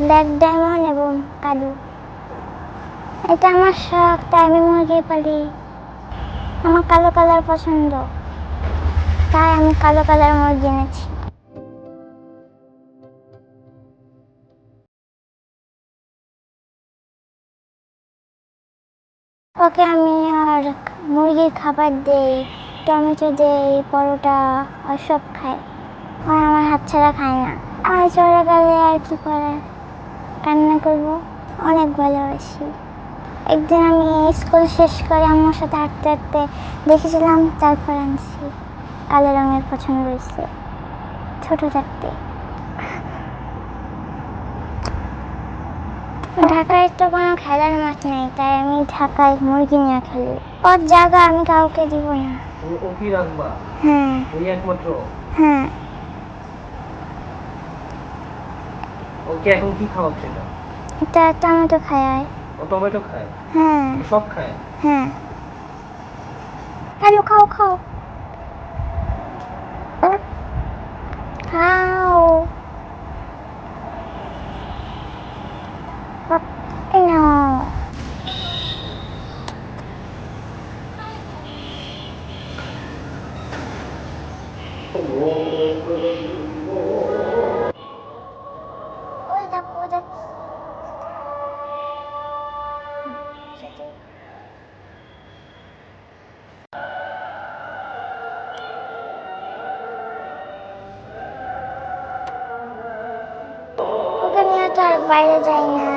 Black diamond এবং কালু। এটা আমার শখ, তাই আমি মুরগি পালি। আমার কালো কালার পছন্দ, তাই আমি কালো কালার মুরগি এনেছি। ওকে আমি আর মুরগির খাবার দেই, টমেটো দেই, পরোটা আর সব খাই। আর আমার হাত ছাড়া খায় না। আর চলে গেলে আর কি করে, কান্না করবো। অনেক ভালোবাসি। একদিন আমি স্কুল শেষ করে আমার সাথে হাঁটতে হাঁটতে দেখেছিলাম, তারপর আনছি। কালো রঙের পছন্দ হয়েছে ছোট থাকতে। ঢাকায় তো কোনো খেলার মাঠ নেই, তাই আমি ঢাকায় মুরগি নিয়ে খেলি। ওর জায়গা আমি কাউকে দিব না। ও কি রাখবা? হ্যাঁ। ওই একমাত্র? হ্যাঁ। ওকে এখন কি খাওয়াচ্ছে এটা? এটা টমেটো খায়। ও টমেটো খায়? হ্যাঁ। সব খায়? হ্যাঁ। হ্যালো, খাও খাও খাও। এই নাও। ওই দেখো, ওই দেখো। ওকে নিয়ে তো আর বাইরে যাই না।